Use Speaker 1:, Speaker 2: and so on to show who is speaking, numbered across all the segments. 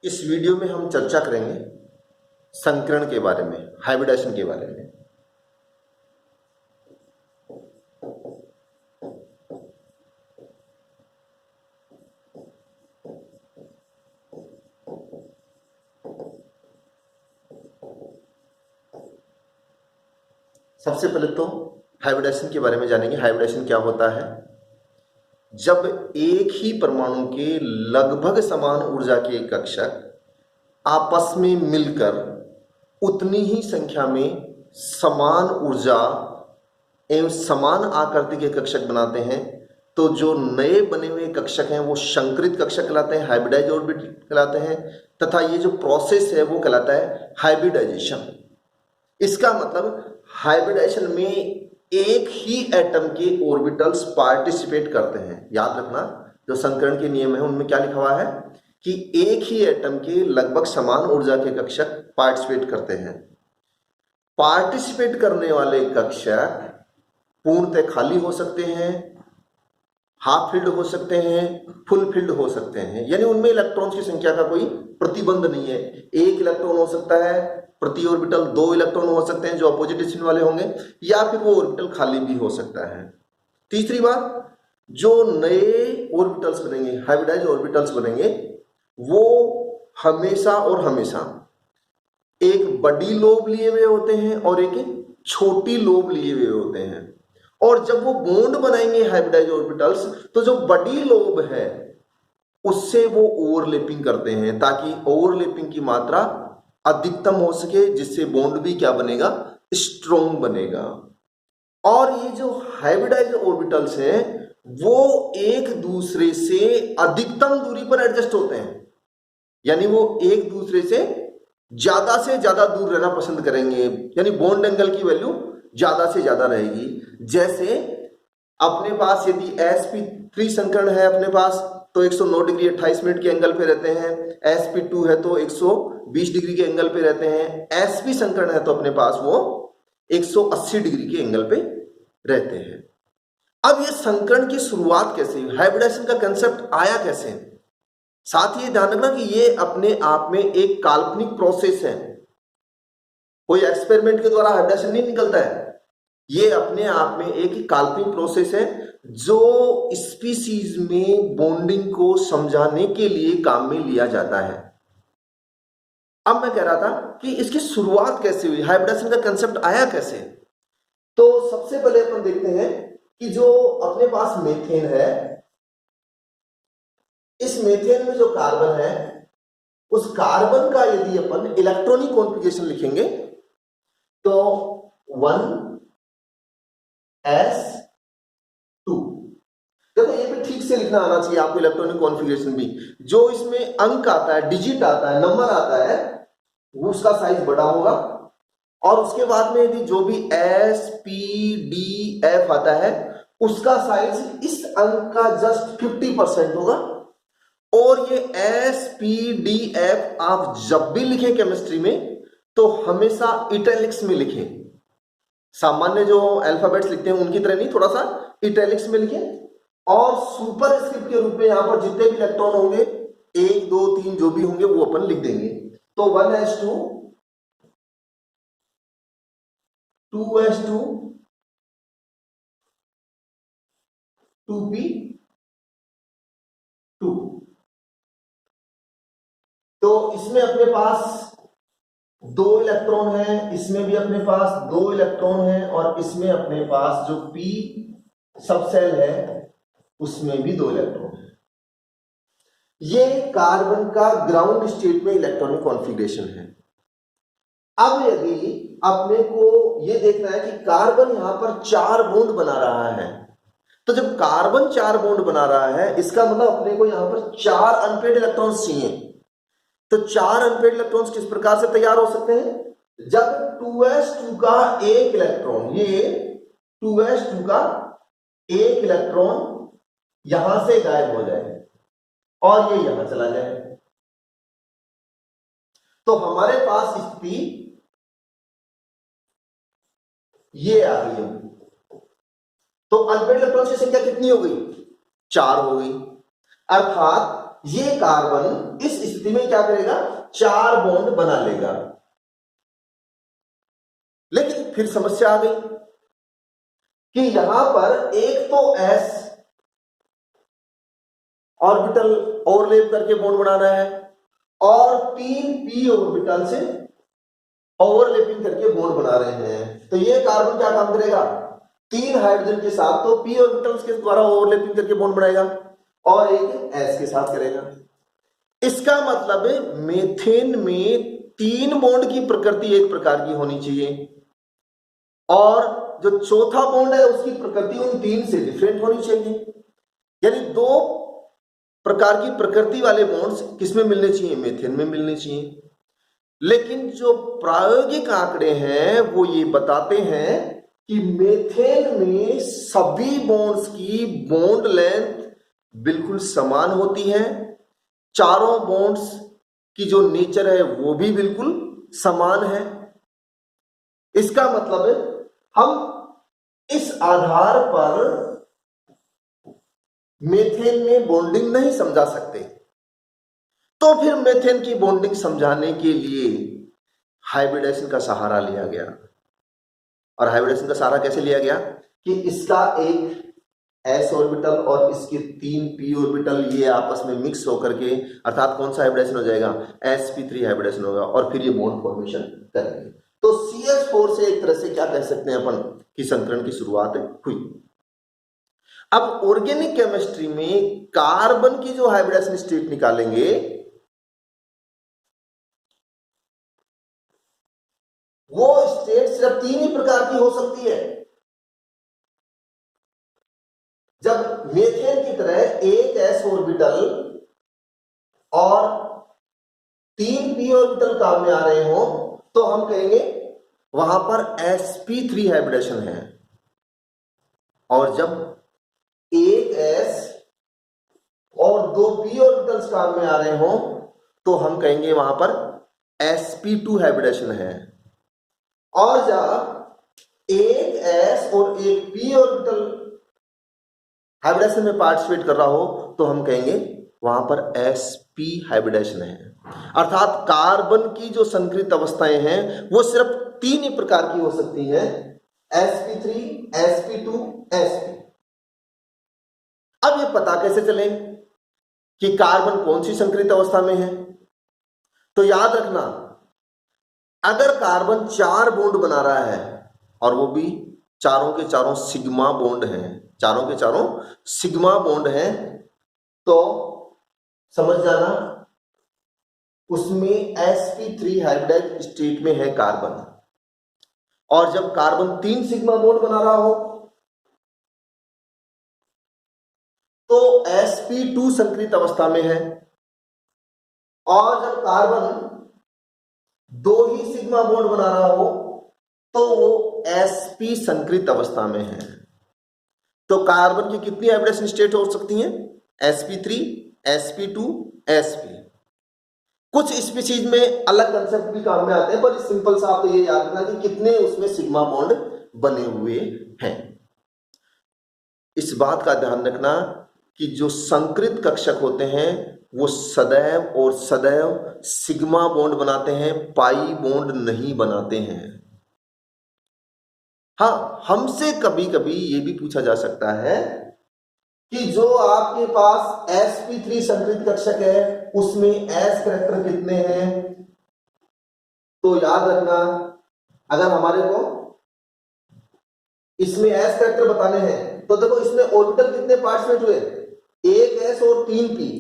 Speaker 1: इस वीडियो में हम चर्चा करेंगे संकरण के बारे में, हाइब्रिडाइजेशन के बारे में। सबसे पहले तो हाइब्रिडाइजेशन के बारे में जानेंगे। हाइब्रिडाइजेशन क्या होता है? जब एक ही परमाणु के लगभग समान ऊर्जा के कक्षक आपस में मिलकर उतनी ही संख्या में समान ऊर्जा एवं समान आकृति के कक्षक बनाते हैं, तो जो नए बने हुए कक्षक हैं वो संकरित कक्षक कहलाते हैं, हाइब्रिडाइज ऑर्बिटल कहलाते हैं, तथा ये जो प्रोसेस है वो कहलाता है हाइब्रिडाइजेशन। इसका मतलब हाइब्रिडाइजेशन में एक ही एटम के ऑर्बिटल्स पार्टिसिपेट करते हैं। याद रखना, जो संकरण के नियम है उनमें क्या लिखा हुआ है कि एक ही एटम के लगभग समान ऊर्जा के कक्षक पार्टिसिपेट करते हैं। पार्टिसिपेट करने वाले कक्षक पूर्णतः खाली हो सकते हैं, हाफ फिल्ड हो सकते हैं, फुल फिल्ड हो सकते हैं, यानी उनमें इलेक्ट्रॉन्स की संख्या का कोई प्रतिबंध नहीं है। एक इलेक्ट्रॉन हो सकता है प्रति ऑर्बिटल, दो इलेक्ट्रॉन हो सकते हैं जो अपोजिट स्पिन वाले होंगे, या फिर वो ऑर्बिटल खाली भी हो सकता है। तीसरी बात, जो नए ऑर्बिटल्स बनेंगे, हाइब्रिडाइज ऑर्बिटल्स बनेंगे, वो हमेशा और हमेशा एक बड़ी लोब लिए हुए होते हैं और एक छोटी लोब लिए हुए होते हैं। और जब वो बॉन्ड बनाएंगे हाइब्रिडाइज ऑर्बिटल्स, तो जो बड़ी लोब है उससे वो ओवरलैपिंग करते हैं, ताकि ओवरलैपिंग की मात्रा अधिकतम हो सके, जिससे बॉन्ड भी क्या बनेगा, स्ट्रॉन्ग बनेगा। और ये जो हाइब्रिडाइज ऑर्बिटल्स हैं वो एक दूसरे से अधिकतम दूरी पर एडजस्ट होते हैं, यानी वो एक दूसरे से ज्यादा दूर रहना पसंद करेंगे, यानी बॉन्ड एंगल की वैल्यू ज्यादा से ज्यादा रहेगी। जैसे अपने पास यदि sp3 संकरण है अपने पास, तो 109 डिग्री 28 मिनट के एंगल पे रहते हैं। sp2 है तो 120 डिग्री के एंगल पे रहते हैं। sp संकरण है तो अपने पास वो 180 डिग्री के एंगल पे रहते हैं। अब ये संकरण की शुरुआत कैसे हुई, हाइब्रिडाइजेशन का कंसेप्ट आया कैसे? साथ ही ध्यान रखना कि ये अपने आप में एक काल्पनिक प्रोसेस है, कोई एक्सपेरिमेंट के द्वारा हाइब्रिडाइजेशन नहीं निकलता है। ये अपने आप में एक काल्पनिक प्रोसेस है जो स्पीसीज में बॉन्डिंग को समझाने के लिए काम में लिया जाता है। अब मैं कह रहा था कि इसकी शुरुआत कैसे हुई, हाइब्रिडाइजेशन का कंसेप्ट आया कैसे? तो सबसे पहले अपन देखते हैं कि जो अपने पास मीथेन है, इस मीथेन में जो कार्बन है, उस कार्बन का यदि अपन इलेक्ट्रॉनिक कॉन्फ़िगरेशन लिखेंगे तो 1s2। देखो ये भी ठीक से लिखना आना चाहिए आपको, इलेक्ट्रॉनिक कॉन्फ़िगरेशन भी। जो इसमें अंक आता है, डिजिट आता है, नंबर आता है, वो उसका साइज बड़ा होगा। और उसके बाद में यदि जो भी S P D F आता है उसका साइज इस अंक का जस्ट 50% होगा। और ये S P D F आप जब भी लिखें केमिस्ट्री में तो हमेशा इटैलिक्स में लिखें। सामान्य जो अल्फाबेट्स लिखते हैं उनकी तरह नहीं, थोड़ा सा इटैलिक्स में लिखें। और सुपर स्क्रिप्ट के रूप में यहां पर जितने भी इलेक्ट्रॉन होंगे, 1 2 3 जो भी होंगे वो अपन लिख देंगे। तो 1s2, 2s2, 2p2। तो इसमें अपने पास 2 इलेक्ट्रॉन है, इसमें भी अपने पास 2 इलेक्ट्रॉन है, और इसमें अपने पास जो p सबसेल है उसमें भी 2 इलेक्ट्रॉन है। ये कार्बन का ग्राउंड स्टेट में इलेक्ट्रॉनिक कॉन्फ़िगरेशन है। अब यदि अपने को यह देखना है कि कार्बन यहां पर 4 बॉन्ड बना रहा है, तो जब कार्बन 4 बॉन्ड बना रहा है इसका मतलब अपने को यहां पर 4 अनपेड इलेक्ट्रॉन्स चाहिए। तो 4 अनपेड इलेक्ट्रॉन्स किस प्रकार से तैयार हो सकते हैं? जब 2s2 का एक इलेक्ट्रॉन, ये 2s2 का एक इलेक्ट्रॉन यहां से गायब हो जाए और ये यहां चला जाए, तो हमारे पास स्थिति ये आ गई है। तो अनपेड इलेक्ट्रॉन्स की संख्या कितनी हो गई? 4 हो गई। अर्थात ये कार्बन इस स्थिति में क्या करेगा, 4 बॉन्ड बना लेगा। लेकिन फिर समस्या आ गई कि यहां पर एक तो s ऑर्बिटल ओवरलैप करके बॉन्ड बनाना है और 3 p ऑर्बिटल से ओवरलैपिंग करके बॉन्ड बना रहे हैं। तो ये कार्बन क्या काम करेगा, 3 हाइड्रोजन के साथ तो p ऑर्बिटल्स के द्वारा ओवरलैपिंग करके बॉन्ड बनाएगा और एक s के साथ करेगा। इसका मतलब है मेथेन में 3 बॉन्ड की प्रकृति एक प्रकार की होनी चाहिए और जो चौथा बॉन्ड है उसकी प्रकृति उन 3 से डिफरेंट होनी चाहिए। यानी 2 प्रकार की प्रकृति वाले बॉन्ड्स किसमें मिलने चाहिए, मेथेन में मिलने चाहिए। लेकिन जो प्रायोगिक आंकड़े हैं वो ये बताते हैं कि मेथेन में सभी बॉन्ड्स की बॉन्ड लेंथ बिल्कुल समान होती है, चारों बॉन्ड्स की जो नेचर है वो भी बिल्कुल समान है। इसका मतलब है हम इस आधार पर मेथेन में बॉन्डिंग नहीं समझा सकते। तो फिर मेथेन की बॉन्डिंग समझाने के लिए हाइब्रिडेशन का सहारा लिया गया। और हाइब्रिडेशन का सहारा कैसे लिया गया कि इसका एक s ऑर्बिटल और इसके 3 p ऑर्बिटल ये आपस में मिक्स होकर के, अर्थात कौन सा हाइब्रिडेशन हो जाएगा, sp3 हाइब्रिडेशन होगा और फिर ये बॉन्ड फॉर्मेशन करेंगे। तो CH4 से एक तरह से क्या कह सकते हैं अपन कि संकरण की शुरुआत हुई। अब ऑर्गेनिक केमिस्ट्री में कार्बन की जो हाइब्रिडेशन स्टेट निकालेंगे वो स्टेट सिर्फ 3 ही प्रकार की हो सकती है। जब मेथेन की तरह एक s ऑर्बिटल और 3 p ऑर्बिटल काम में आ रहे हो तो हम कहेंगे वहां पर sp3 हाइब्रिडेशन है। और जब एक s और 2 p ऑर्बिटल्स काम में आ रहे हो तो हम कहेंगे वहां पर sp2 हाइब्रिडेशन है। और जब एक s और एक p ऑर्बिटल हाइब्रिडेशन में पार्टिसिपेट कर रहा हो तो हम कहेंगे वहां पर sp हाइब्रिडेशन है। अर्थात कार्बन की जो संकरित अवस्थाएं हैं वो सिर्फ 3 ही प्रकार की हो सकती हैं, sp3, sp2, sp। अब ये पता कैसे चले कि कार्बन कौन सी संकरित अवस्था में है? तो याद रखना, अगर कार्बन 4 बॉन्ड बना रहा है और वो भी चारों के चारों सिग्मा बॉन्ड हैं, चारों के चारों सिग्मा बॉन्ड हैं, तो समझ जाना उसमें sp3 हाइब्रिडाइज स्टेट में है कार्बन। और जब कार्बन 3 सिग्मा बॉन्ड बना रहा हो तो sp2 संकरित अवस्था में है। और जब कार्बन 2 ही सिग्मा बॉन्ड बना रहा हो तो वो sp संकरित अवस्था में है। तो कार्बन की कितनी हाइब्रिडेशन स्टेट हो सकती हैं? sp3, sp2, sp। कुछ स्पीशीज में अलग कंसेप्ट भी काम में आते हैं, पर सिंपल सा आप तो ये याद रखना कि कितने उसमें सिग्मा बॉन्ड बने हुए हैं। इस बात का ध्यान रखना कि जो संकरित कक्षक होते हैं वो सदैव और सदैव सिग्मा बॉन्ड बनाते हैं, पाई बॉन्ड नहीं बनाते हैं। हाँ, हमसे कभी कभी ये भी पूछा जा सकता है कि जो आपके पास sp3 संकरित कक्षक है उसमें s करैक्टर कितने हैं? तो याद रखना, अगर हमारे को इसमें s करैक्टर बताने हैं तो देखो इसमें ऑर्बिटल कितने पार्टिसिपेट हुए, एक s और 3 p।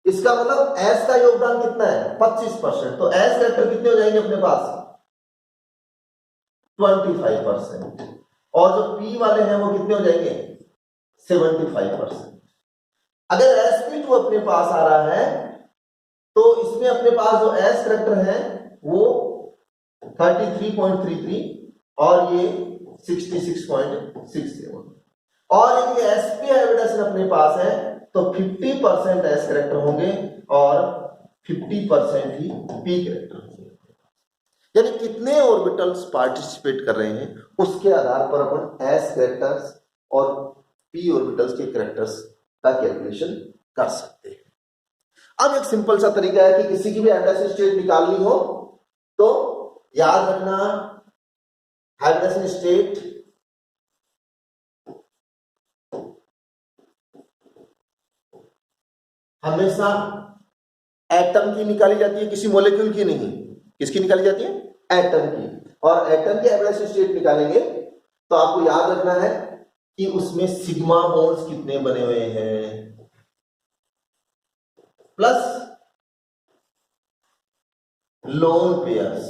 Speaker 1: इसका मतलब s का योगदान कितना है, 25%। तो s करैक्टर कितने हो जाएंगे अपने पास, 25%। और जो p वाले हैं वो कितने हो जाएंगे, 75%। अगर sp2 अपने पास आ रहा है तो इसमें अपने पास जो s करैक्टर है वो 33.33 और ये 66.67। और यदि sp हाइब्रिडेशन अपने पास है तो 50% s करैक्टर होंगे और 50% ही p करैक्टर होंगे। यानी कितने ऑर्बिटल्स पार्टिसिपेट कर रहे हैं उसके आधार पर अपन s करैक्टर्स और p ऑर्बिटल्स के करैक्टर्स का कैलकुलेशन कर सकते हैं। अब एक सिंपल सा तरीका है कि किसी की भी हाइब्रिडाइजेशन स्टेट निकालनी हो तो याद रखना, हाइब्रिडाइजेशन स्टेट हमेशा एटम की निकाली जाती है, किसी मॉलिक्यूल की नहीं। किसकी निकाली जाती है? एटम की। और एटम की हाइब्रिडाइजेशन स्टेट निकालेंगे तो आपको याद रखना है कि उसमें सिग्मा बॉन्ड्स कितने बने हुए हैं, प्लस लोन पेयर्स,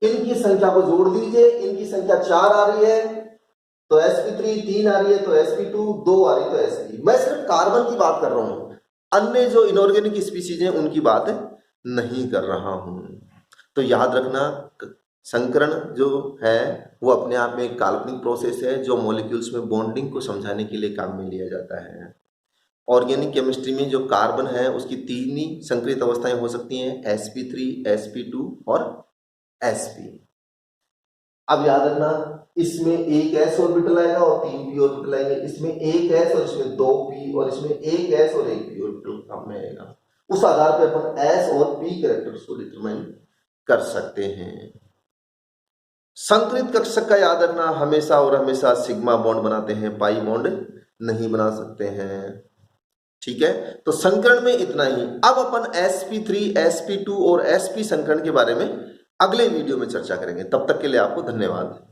Speaker 1: इनकी संख्या को जोड़ दीजिए। इनकी संख्या 4 आ रही है तो sp3, 3 आ रही है तो sp2, 2 आ रही है तो sp। मैं सिर्फ कार्बन की बात कर रहा हूं, अन्य जो इनऑर्गेनिक स्पीसीज हैं उनकी बात नहीं कर रहा हूं। तो याद रखना, संकरण जो है वो अपने आप में एक काल्पनिक प्रोसेस है जो मॉलिक्यूल्स में बॉन्डिंग को समझाने के लिए काम में लिया जाता है। ऑर्गेनिक केमिस्ट्री में जो कार्बन है उसकी 3 ही संकरित अवस्थाएं हो सकती हैं, sp3, sp2 और sp। अब याद रखना, इसमें एक s ऑर्बिटल आएगा और 3 p ऑर्बिटल आएंगे। इसमें एक s और इसमें 2 p और इसमें एक s और एक p ऑर्बिटल काम में आएगा। उस आधार पर अपन s और p कैरेक्टर्स को डिटरमाइन कर सकते हैं। संकरित कक्षक का याद रखना, हमेशा और हमेशा सिग्मा बॉन्ड बनाते हैं, पाई बॉन्ड नहीं बना सकते हैं। ठीक है, तो संकरण में इतना ही। अब अपन sp3, sp2 और sp संकरण के बारे में अगले वीडियो में चर्चा करेंगे। तब तक के लिए आपको धन्यवाद।